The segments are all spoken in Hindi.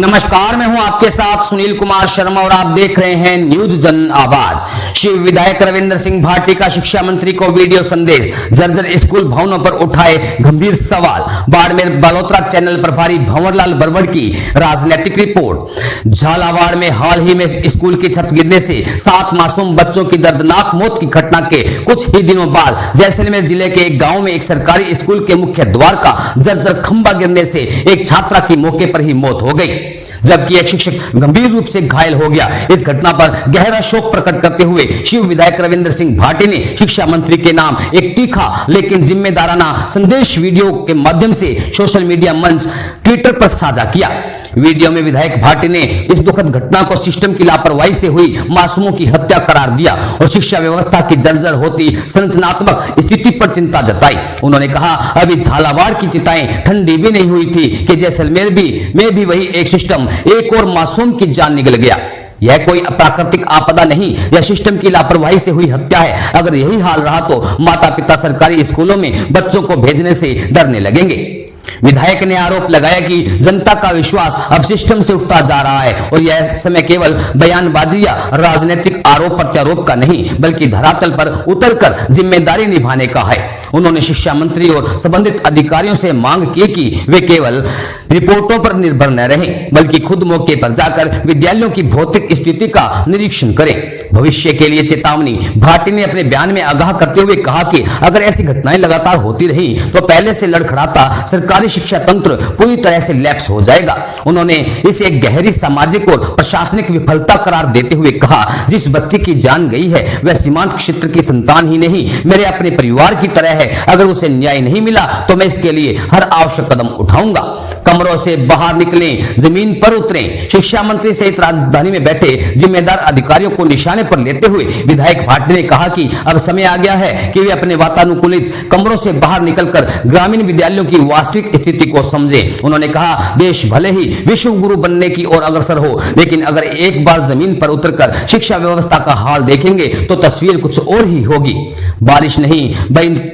नमस्कार, मैं हूं आपके साथ सुनील कुमार शर्मा और आप देख रहे हैं न्यूज जन आवाज। शिव विधायक रविंद्र सिंह भाटी का शिक्षा मंत्री को वीडियो संदेश, जर्जर स्कूल भवनों पर उठाए गंभीर सवाल। बाड़मेर बालोतरा चैनल प्रभारी भंवरलाल बरवड़ की राजनीतिक रिपोर्ट। झालावाड़ में हाल ही में स्कूल की छत गिरने से 7 मासूम बच्चों की दर्दनाक मौत की घटना के कुछ ही दिनों बाद जैसलमेर जिले के एक गांव में एक सरकारी स्कूल के मुख्य द्वार का जर्जर खंभा गिरने से एक छात्रा की मौके पर ही मौत हो गई, जबकि एक शिक्षक गंभीर रूप से घायल हो गया। इस घटना पर गहरा शोक प्रकट करते हुए शिव विधायक रविंद्र सिंह भाटी ने शिक्षा मंत्री के नाम एक तीखा लेकिन जिम्मेदाराना संदेश वीडियो के माध्यम से सोशल मीडिया मंच ट्विटर पर साझा किया। वीडियो में विधायक भाटी ने इस दुखद घटना को सिस्टम की लापरवाही से हुई मासूमों की हत्या करार दिया और शिक्षा व्यवस्था की जर्जर होती संरचनात्मक स्थिति पर चिंता जताई। उन्होंने कहा, अभी झालावाड़ की चिताएं ठंडी भी नहीं हुई थी कि जैसलमेर में भी वही एक सिस्टम, एक और मासूम की जान निकल गया। यह कोई प्राकृतिक आपदा नहीं, यह सिस्टम की लापरवाही से हुई हत्या है। अगर यही हाल रहा तो माता पिता सरकारी स्कूलों में बच्चों को भेजने से डरने लगेंगे। विधायक ने आरोप लगाया कि जनता का विश्वास अब सिस्टम से उठता जा रहा है और यह समय केवल बयानबाजी या राजनीतिक आरोप प्रत्यारोप का नहीं बल्कि धरातल पर उतरकर जिम्मेदारी निभाने का है। उन्होंने शिक्षा मंत्री और संबंधित अधिकारियों से मांग की कि वे केवल रिपोर्टों पर निर्भर न रहें बल्कि खुद मौके पर जाकर विद्यालयों की भौतिक स्थिति का निरीक्षण करें। भविष्य के लिए चेतावनी। भाटी ने अपने बयान में आगाह करते हुए कहा कि अगर ऐसी घटनाएं लगातार होती रही तो पहले से लड़खड़ाता सरकारी शिक्षा तंत्र पूरी तरह से लैप्स हो जाएगा। उन्होंने इसे एक गहरी सामाजिक और प्रशासनिक विफलता करार देते हुए कहा, जिस बच्चे की जान गई है वह सीमांत क्षेत्र की संतान ही नहीं, मेरे अपने परिवार की तरह है। अगर उसे न्याय नहीं मिला तो मैं इसके लिए हर आवश्यक कदम उठाऊंगा। कमरों से बाहर निकलें, जमीन पर उतरें। शिक्षा मंत्री सहित राजधानी में बैठे जिम्मेदार अधिकारियों को निशाने पर लेते हुए विधायक भाटी ने कहा कि अब समय आ गया है कि वे अपने वातानुकूलित कमरों से बाहर निकलकर ग्रामीण विद्यालयों की वास्तविक स्थिति को समझें। उन्होंने कहा, देश भले ही विश्व गुरु बनने की ओर अग्रसर हो, लेकिन अगर एक बार जमीन पर उतरकर शिक्षा व्यवस्था का हाल देखेंगे तो तस्वीर कुछ और ही होगी। बारिश नहीं,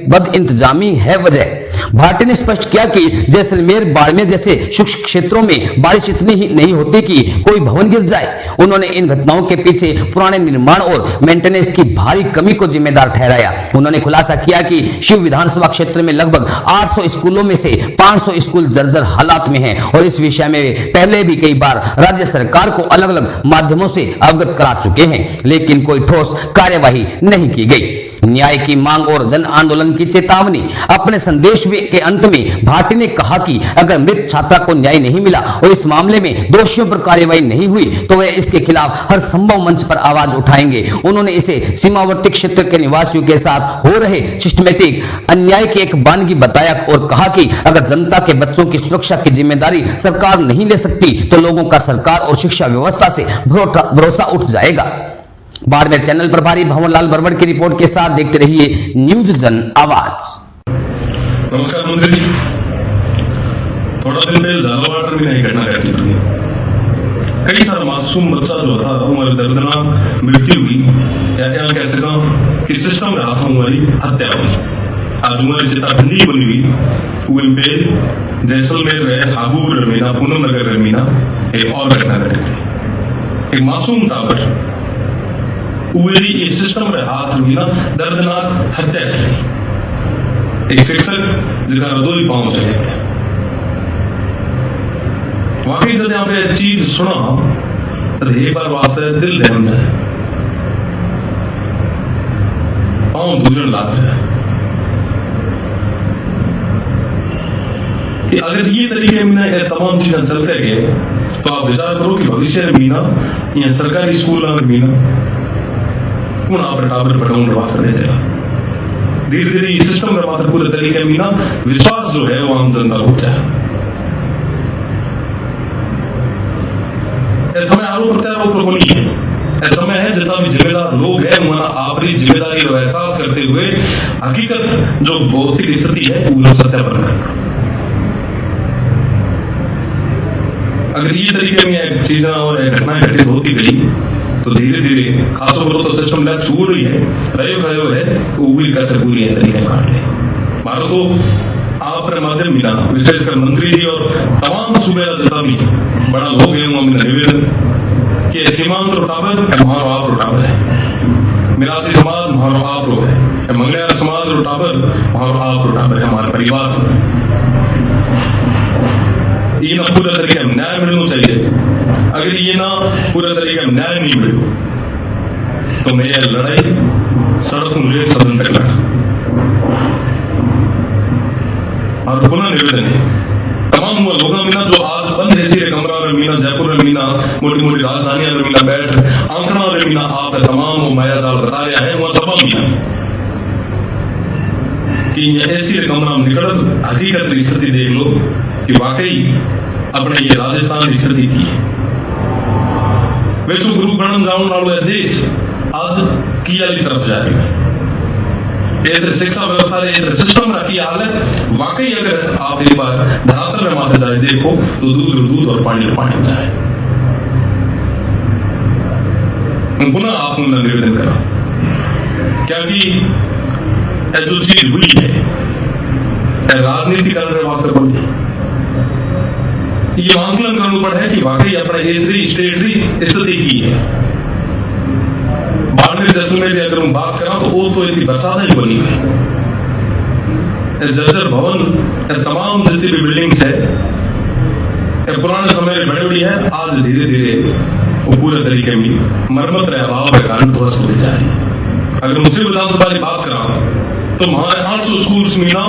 बद इंतजामी है वजह। भाटी ने स्पष्ट किया कि जैसलमेर, बाड़मेर जैसे शुष्क क्षेत्रों में बारिश इतनी ही नहीं होती कि कोई भवन गिर जाए। उन्होंने इन घटनाओं के पीछे पुराने निर्माण और मेंटेनेंस की भारी कमी को जिम्मेदार ठहराया। उन्होंने खुलासा किया कि शिव विधानसभा क्षेत्र में लगभग 800 स्कूलों में से 500 स्कूल जर्जर हालात में हैं और इस विषय में पहले भी कई बार राज्य सरकार को अलग अलग माध्यमों से अवगत करा चुके हैं, लेकिन कोई ठोस कार्यवाही नहीं की गई। न्याय की मांग और जन आंदोलन की चेतावनी। अपने संदेश के अंत में भाटी ने कहा कि अगर मृत छात्रा को न्याय नहीं मिला और इस मामले में दोषियों पर कार्रवाई नहीं हुई तो वे इसके खिलाफ हर संभव मंच पर आवाज उठाएंगे। उन्होंने इसे सीमावर्ती क्षेत्र के निवासियों के साथ हो रहे सिस्टमेटिक अन्याय की एक बानगी बताया और कहा कि अगर जनता के बच्चों की सुरक्षा की जिम्मेदारी सरकार नहीं ले सकती तो लोगों का सरकार और शिक्षा व्यवस्था से भरोसा उठ जाएगा। बाड़मेर चैनल प्रभारी भंवरलाल बरवड़ की रिपोर्ट के साथ देखते रहिए न्यूज जन आवाज। नमस्कार मंत्री जी, थोड़ा दिन पहले झालावाड़ में एक घटना घटी थी। कई सारा मासूम बच्चा जो था हमारी दर्दनाक मृत्यु हुई, या कह सकता कि सिस्टम में हाथों हमारी हत्या हुई। आज हमारी चिता ठंडी बनी हुई पे जैसलमेर रहे हाबूर रमीना, पूनम नगर रमीना एक और घटना घटी थी। एक मासूम टावर इस सिस्टम में हाथ रमीना दर्दनाक हत्या की। एक शिक्षक जिनका 2 ही पांव चले गए। वाकई जब यहाँ पे चीज सुना तो एक बार वास्ते दिल दहम जाए, पांव दूजन लाग जाए। अगर ये तरीके में तमाम चीजें चलते गए तो आप विचार करो कि भविष्य में मीना या सरकारी स्कूल में मीना आप टावर पटाऊंगे वास्ते ले जाएगा। धीरे धीरे इस सिस्टम में मात्र पूरे तरीके में ना विश्वास जो है वो आम जनता को जाए। ऐसा में आरोप प्रत्यारोप को नहीं है, ऐसा में है जितना भी जिम्मेदार लोग हैं उन्होंने अपनी जिम्मेदारी का एहसास करते हुए हकीकत जो भौतिक स्थिति है पूरा सत्यापन करना। अगर ये तरीके में चीजें और घटनाएं घटित होती गई तो धीरे धीरे खासों पर तो सिस्टम लैब छूट रही है, रहे है वो भी कसर पूरी है तरीके काट ले। मारो तो आप आपरे माध्यम मीना विशेषकर मंत्री जी और तमाम सूबेला जितना भी बड़ा लोग हैं वो मेरा निवेदन कि सीमांत रोटावर महारो आप रोटावर है, मिरासी समाज महारो आप रो है, मंगलियार समाज रोटावर महारो आप रोटावर है, हमारे परिवार ये ना पूरा तरीके में न्याय मिलना चाहिए। अगर ये ना पूरा तरीके में न्याय नहीं मिले तो मैं यह लड़ाई सड़क मुझे सदन तक लड़ा। और पुनः निवेदन है तमाम वो लोग मीना जो आज बंद है सिरे कमरा में मीना जयपुर में मीना मोटी मोटी राजधानियां में मीना बैठ आंकड़ा में मीना आप तमाम वो माया जाल बता रहा है वह सब मीना कि ऐसी कमरा में निकल हकीकत की स्थिति देख लो कि वाकई अपने ये राजस्थान की स्थिति की वैसु गुरु बनन जाऊं वालों देश आज किया की तरफ जा रही है। इधर शिक्षा व्यवस्था इधर सिस्टम रखी हालत वाकई अगर आप एक बार धरातल में माथे जाए देखो तो दूध और पानी हो जाए। पुनः आप उनका निवेदन करा क्योंकि जो चीज हुई है राजनीति करने वास्ते बोली ये आंकलन करना पड़ा है कि वाकई अपने एथरी स्टेटरी स्थिति की है। बाड़मेर जैसलमेर की अगर हम बात करा तो वो तो इतनी बरसात ही बनी है, जर्जर भवन तमाम जितनी भी बिल्डिंग्स है पुराने समय में बड़ी बड़ी है, आज धीरे धीरे वो पूरे तरीके में मरम्मत रहे अभाव के कारण ध्वस्त हो जा रही है। अगर मुस्लिम विधानसभा की बात करा तो हमारे 800 स्कूल में ना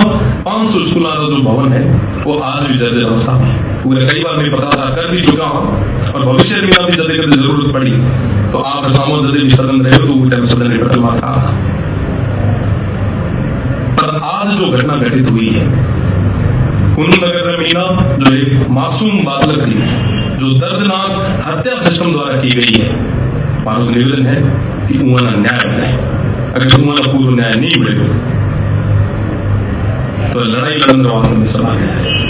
500 स्कूल का जो भवन है वो आज भी जर्जर अवस्था में पूरे कई बार मेरी पता कर भी चुका हूं और भविष्य में भी जदे कदे जरूरत पड़ी तो आप सामो जदे भी सदन रहे हो तो वो टाइम सदन निकल माता। पर आज जो घटना घटित हुई है नगर में मीना जो एक मासूम बालक थी जो दर्दनाक हत्या सिस्टम द्वारा की गई है, भारत निवेदन है कि उन्हें न्याय मिले। अगर उन्हें पूर्ण न्याय नहीं मिले तो लड़ाई लड़ने वास्तव में सवाल है।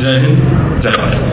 जय हिंद, जय भारत।